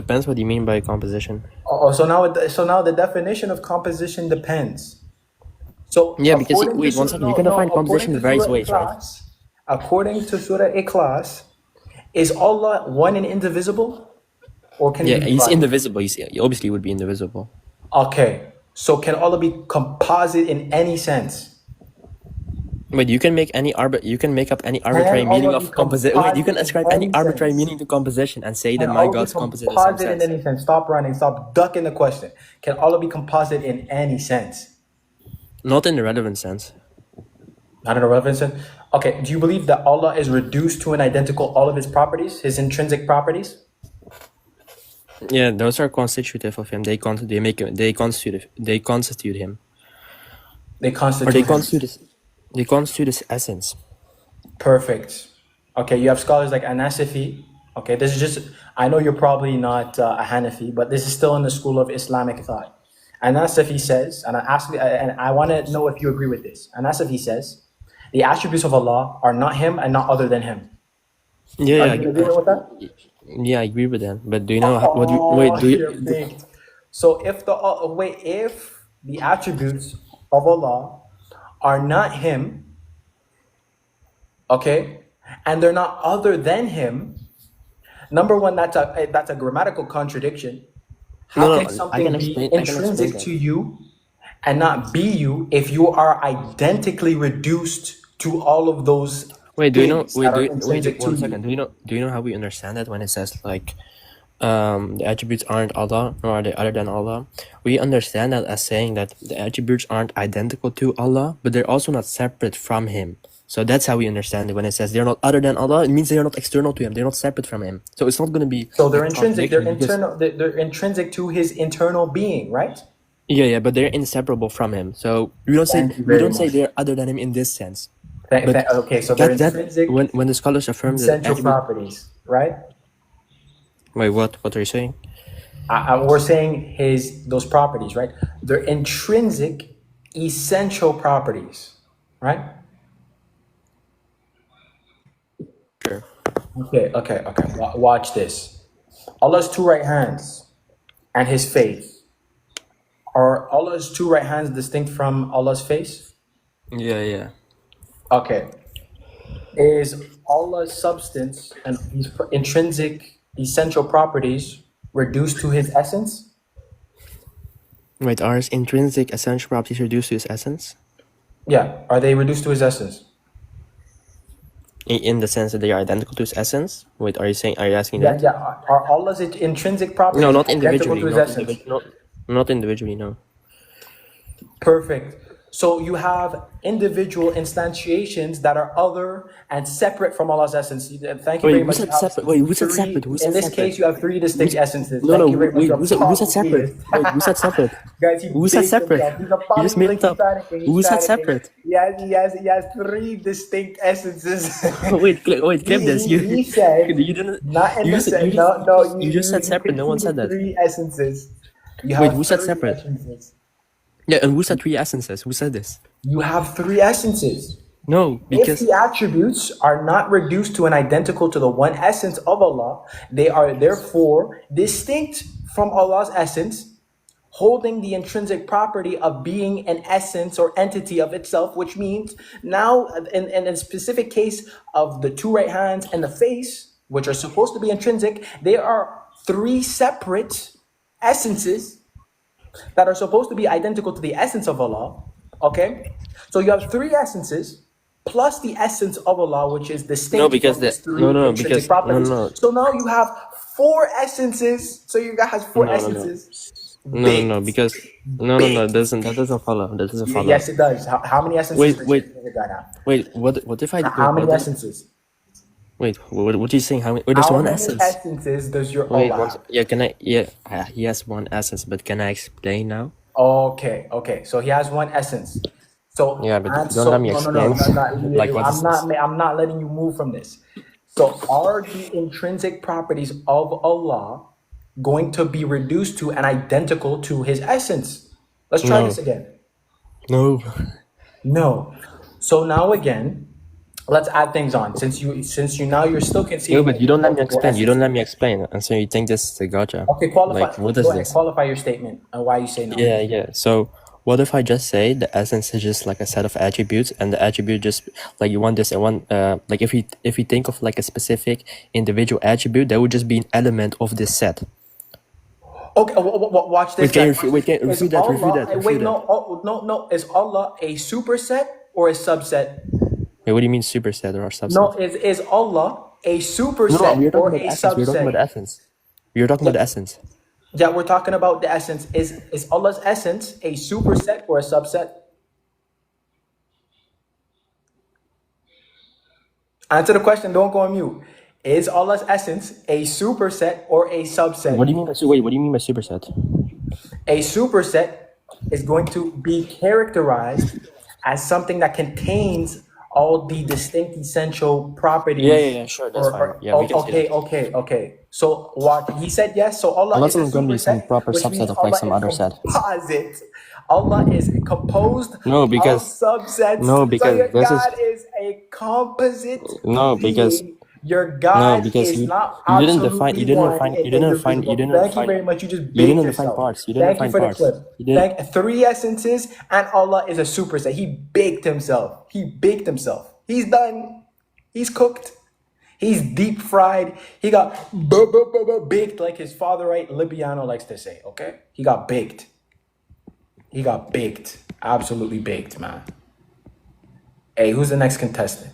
Depends what you mean by composition. So now the definition of composition depends. So Yeah, because wait one second. You can define according composition in to various Surah ways, right? Ikhlas, according to Surah Ikhlas, is Allah one and indivisible, or can he Yeah, be he's divided? indivisible. He obviously would be indivisible. Okay, so can Allah be composite in any sense? Wait, you can make up any Can arbitrary meaning Allah be of composition. Wait, you can composite in ascribe any any arbitrary sense? meaning to composition and say that Can my Allah be God's composite in some composite in sense. any sense? Stop running. Stop ducking the question. Can Allah be composite in any sense? Not in the relevant sense. Not in a relevant sense. Okay. Do you believe that Allah is reduced to an identical all of his properties, his intrinsic properties? Yeah, those are constitutive of him. They constitute him. They Or constitute him. they constitute his essence. Perfect. Okay. You have scholars like Anasifi. Okay. This is just. I know you're probably not a Hanafi, but this is still in the school of Islamic thought. Anasifi says, and I want to know if you agree with this. Anasifi says, the attributes of Allah are not Him and not other than Him. Yeah, Are yeah, you in agreement with that? yeah, I agree with that. But do you know Oh, you're baked. So if if the attributes of Allah are not Him, okay, and they're not other than Him, number one, that's a grammatical contradiction. How can something be I can explain intrinsic that. to you and not be you if you are identically reduced to all of those Wait, do you know? things that are intrinsic to One you? second. Do you know how we understand that when it says like, the attributes aren't Allah, nor are they other than Allah? We understand that as saying that the attributes aren't identical to Allah, but they're also not separate from Him. So that's how we understand it when it says they're not other than Allah. It means they're not external to Him. They're not separate from Him. So it's not going to be So they're a intrinsic. They're contradiction because internal. They're intrinsic to His internal being, right? yeah, but they're inseparable from Him. So Thank you we very don't say much. they're other than Him in this sense. But Okay, so they're intrinsic, when the scholars affirm that essential attribute. properties, right? Wait, what are you saying? We're saying those properties, right? They're intrinsic, essential properties, right? Sure. Okay. Watch this. Allah's two right hands and His face. Are Allah's two right hands distinct from Allah's face? Yeah. Okay. Is Allah's substance and His intrinsic, essential properties reduced to His essence? Wait, are his intrinsic essential properties reduced to his essence? Yeah. Are they reduced to His essence? In the sense that they are identical to his essence? Wait, are you asking Yeah, that? yeah. Are Allah's intrinsic properties No, not identical individually. to His essence? Not individually, no. Perfect. So you have individual instantiations that are other and separate from Allah's essence. Thank you Wait, very who much. said separate? Wait, who said Three, separate? Who in said this separate? case, you have three distinct essences. No, Thank you very much. wait, who said separate? Wait, who said separate? Guys, he Who said baked separate? himself. He's a You just made it up. Who said separate? He has three distinct essences. Wait, clip this. He said, You didn't. not in You the just, sense. you No, just, no. you just said separate. No one said conceded that. three essences. You Wait, have who said three separate? essences. Yeah, and who said three essences? Who said this? You have three essences. No, If because the attributes are not reduced to an identical to the one essence of Allah, they are therefore distinct from Allah's essence, holding the intrinsic property of being an essence or entity of itself, which means now, in a specific case of the two right hands and the face, which are supposed to be intrinsic, they are three separate essences that are supposed to be identical to the essence of Allah. Okay? So you have three essences plus the essence of Allah, which is distinct from these three intrinsic properties. So now you have four essences. So you guys have four essences. Because that doesn't follow. That doesn't follow. Yes, it does. How many essences does the guy have? Wait, what if I How many essences? Wait, what are you saying? How many? Wait, there's one essence. How many essences does your Wait, Allah have? yeah, he has one essence, but can I explain now? Okay. So he has one essence. So yeah, but don't let me explain. I'm not letting you move from this. So are the intrinsic properties of Allah going to be reduced to and identical to His essence? Let's try this again. No. So now again, Let's add things on. Since you now you're still No, conceding but that you there's don't let me multiple explain. You don't essences. let me explain, and so you think this is a gotcha. Okay, qualify. Like, what is Go ahead, this? qualify your statement and why you say no. Yeah, yeah. So what if I just say the essence is just like a set of attributes, and the attribute just like you want this and one like if you think of like a specific individual attribute, that would just be an element of this set. Okay, watch this. Wait, can you Guys. wait, can Is refute that? Refute Allah? that. Refute Wait, that. no, no. Is Allah a superset or a subset? Wait, what do you mean superset or No, subset? is Allah a No, we superset are talking or about a the essence. We are talking about subset? the essence. We are talking about Yeah, the essence. yeah, we're talking about the essence. Is Allah's essence a superset or a subset? Answer the question. Don't go on mute. Is Allah's essence a superset or a What subset? do you mean by wait? What do you mean by superset? A superset is going to be characterized as something that contains all the distinct essential properties. Yeah. Sure, that's fine. Yeah, we can Oh, say that. okay. So what he said, yes. So Allah Unless is a it's going to be some superset, proper which means subset of like Allah some is other set. composite. Allah is composed No, of because subsets. no, So because your this is God is a composite no, because being. Your no, God because is not you didn't define absolutely one and you indivisible. didn't Thank you define very much. You just you baked didn't define yourself. parts. You didn't Thank you define for the parts. clip. You didn't. Thank three essences, and Allah is a superset. He baked himself. He baked himself. He's done. He's cooked. He's deep fried. He got baked like his father, right? Libiano likes to say. Okay, he got baked. He got baked. Absolutely baked, man. Hey, who's the next contestant?